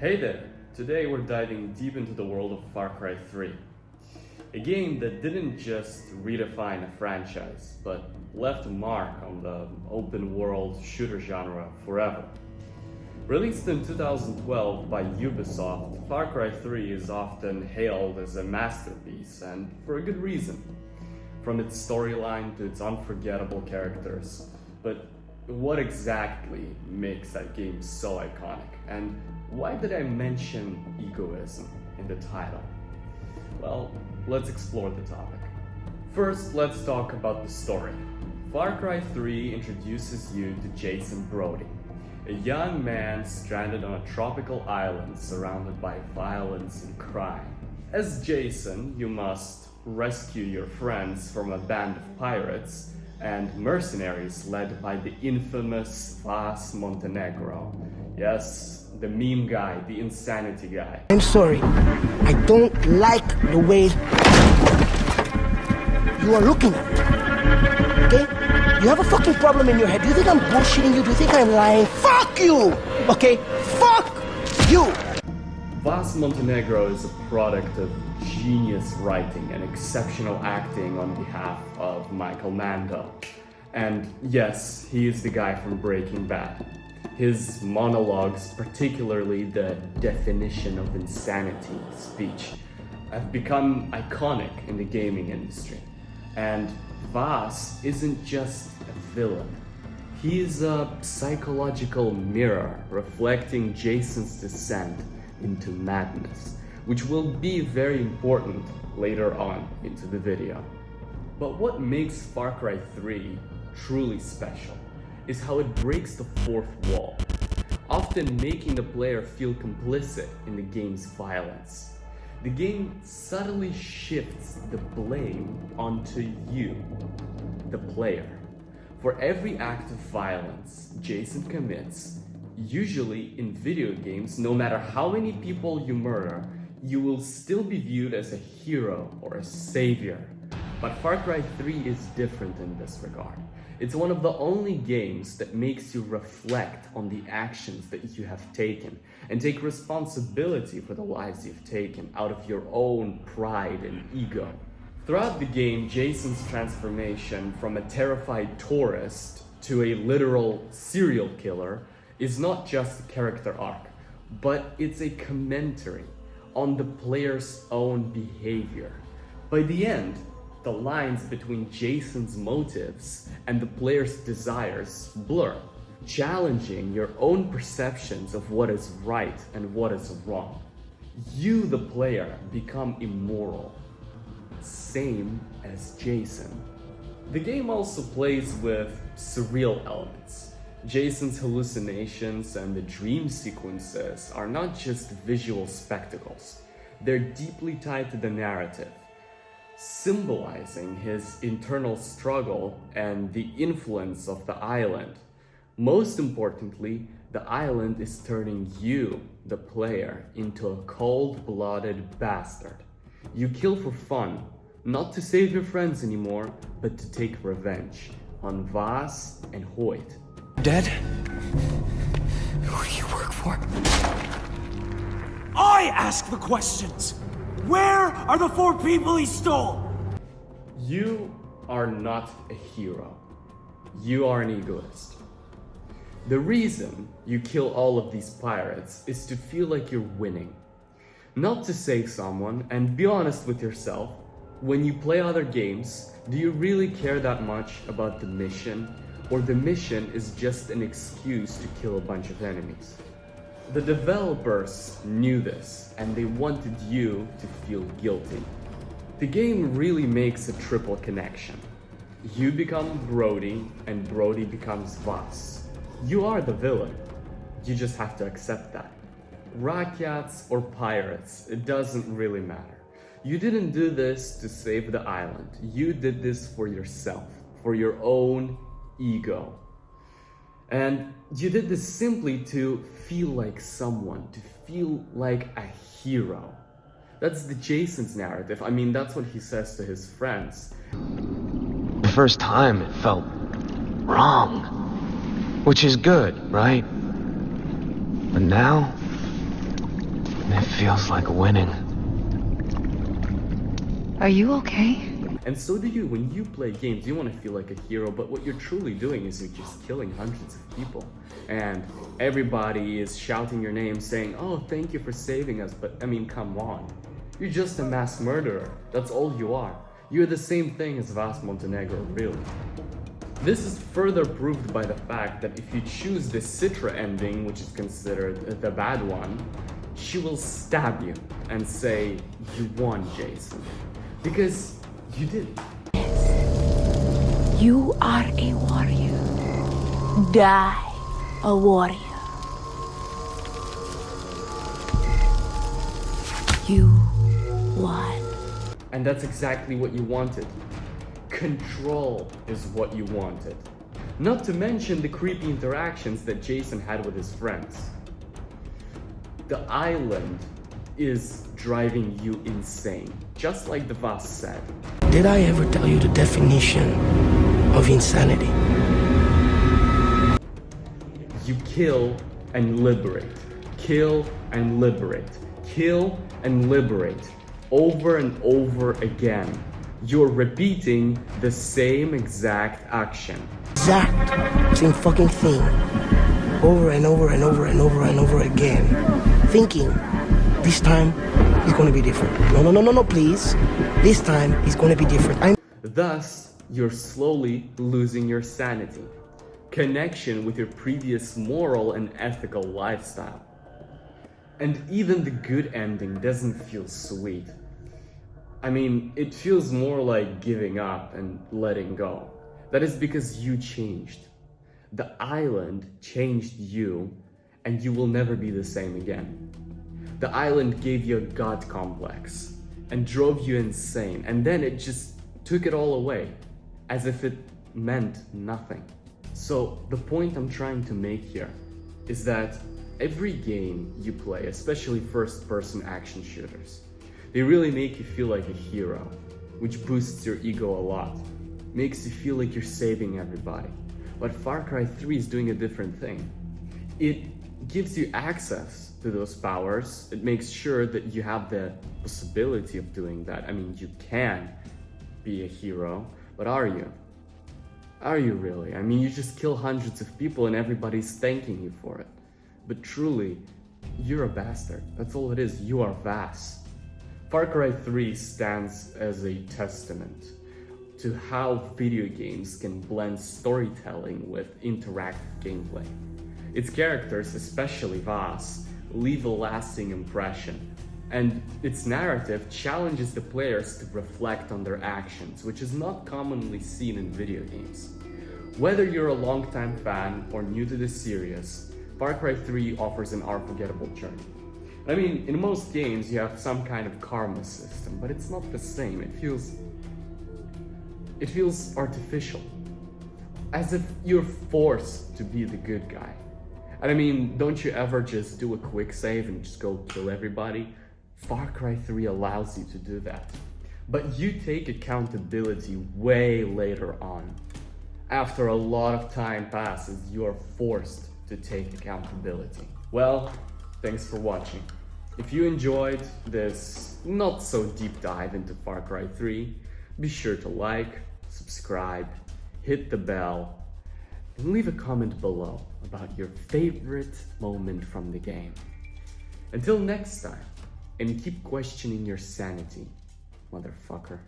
Hey there! Today we're diving deep into the world of Far Cry 3. A game that didn't just redefine a franchise, but left a mark on the open world shooter genre forever. Released in 2012 by Ubisoft, Far Cry 3 is often hailed as a masterpiece, and for a good reason. From its storyline to its unforgettable characters. But what exactly makes that game so iconic? And why did I mention egoism in the title? Well, let's explore the topic. First, let's talk about the story. Far Cry 3 introduces you to Jason Brody, a young man stranded on a tropical island surrounded by violence and crime. As Jason, you must rescue your friends from a band of pirates and mercenaries led by the infamous Vas Montenegro. Yes, the meme guy, the insanity guy. I'm sorry, I don't like the way you are looking at me, okay? You have a fucking problem in your head. Do you think I'm bullshitting you? Do you think I'm lying? Fuck you, okay? Fuck you! Vas Montenegro is a product of genius writing and exceptional acting on behalf of Michael Mando. And yes, he is the guy from Breaking Bad. His monologues, particularly the definition of insanity speech, have become iconic in the gaming industry. And Vas isn't just a villain. He is a psychological mirror reflecting Jason's descent into madness, which will be very important later on into the video. But what makes Far Cry 3 truly special is how it breaks the fourth wall, often making the player feel complicit in the game's violence. The game subtly shifts the blame onto you, the player. For every act of violence Jason commits, usually in video games, no matter how many people you murder, you will still be viewed as a hero or a savior. But Far Cry 3 is different in this regard. It's one of the only games that makes you reflect on the actions that you have taken and take responsibility for the lives you've taken out of your own pride and ego. Throughout the game, Jason's transformation from a terrified tourist to a literal serial killer is not just a character arc, but it's a commentary on the player's own behavior. By the end, the lines between Jason's motives and the player's desires blur, challenging your own perceptions of what is right and what is wrong. You, the player, become immoral, same as Jason. The game also plays with surreal elements. Jason's hallucinations and the dream sequences are not just visual spectacles. They're deeply tied to the narrative, symbolizing his internal struggle and the influence of the island. Most importantly, the island is turning you, the player, into a cold-blooded bastard. You kill for fun, not to save your friends anymore, but to take revenge on Vas and Hoyt. Dead? Who do you work for? I ask the questions! Where are the 4 people he stole? You are not a hero. You are an egoist. The reason you kill all of these pirates is to feel like you're winning. Not to save someone, and be honest with yourself. When you play other games, do you really care that much about the mission? Or the mission is just an excuse to kill a bunch of enemies? The developers knew this, and they wanted you to feel guilty. The game really makes a triple connection. You become Brody, and Brody becomes Vas. You are the villain. You just have to accept that. Rakyats or pirates, it doesn't really matter. You didn't do this to save the island. You did this for yourself, for your own ego. And you did this simply to feel like someone, to feel like a hero. That's the Jason's narrative. I mean, that's what he says to his friends. The first time it felt wrong, which is good, right? But now, It feels like winning. Are you okay? And so do you. When you play games, you want to feel like a hero, but what you're truly doing is you're just killing hundreds of people. And everybody is shouting your name saying, oh, thank you for saving us. But I mean, come on. You're just a mass murderer. That's all you are. You're the same thing as Vas Montenegro, really. This is further proved by the fact that if you choose the Citra ending, which is considered the bad one, she will stab you and say, you won, Jason. Because you did. You are a warrior. Die a warrior. You won. And that's exactly what you wanted. Control is what you wanted. Not to mention the creepy interactions that Jason had with his friends. The island is driving you insane, just like the Vas said. Did I ever tell you the definition of insanity? You kill and liberate. Kill and liberate. Kill and liberate. Over and over again. You're repeating the same exact action. Exact same fucking thing. Over and over and over and over and over again. Thinking, this time it's gonna be different. No, please. This time it's gonna be different. Thus, you're slowly losing your sanity, connection with your previous moral and ethical lifestyle. And even the good ending doesn't feel sweet. I mean, it feels more like giving up and letting go. That is because you changed. The island changed you, and you will never be the same again. The island gave you a god complex and drove you insane, and then it just took it all away, as if it meant nothing. So the point I'm trying to make here is that every game you play, especially first-person action shooters, they really make you feel like a hero, which boosts your ego a lot, makes you feel like you're saving everybody. But Far Cry 3 is doing a different thing. It gives you access to those powers. It makes sure that you have the possibility of doing that. I mean, you can be a hero, but are you? Are you really? I mean, you just kill hundreds of people and everybody's thanking you for it. But truly, you're a bastard. That's all it is. You are Vas. Far Cry 3 stands as a testament to how video games can blend storytelling with interactive gameplay. Its characters, especially Vas, leave a lasting impression, and its narrative challenges the players to reflect on their actions, which is not commonly seen in video games. Whether you're a longtime fan or new to the series, Far Cry 3 offers an unforgettable journey. I mean, in most games you have some kind of karma system, but it's not the same. It feels artificial. As if you're forced to be the good guy. And I mean, don't you ever just do a quick save and just go kill everybody? Far Cry 3 allows you to do that. But you take accountability way later on. After a lot of time passes, you are forced to take accountability. Well, thanks for watching. If you enjoyed this not so deep dive into Far Cry 3, be sure to like, subscribe, hit the bell, and leave a comment below about your favorite moment from the game. Until next time, and keep questioning your sanity, motherfucker.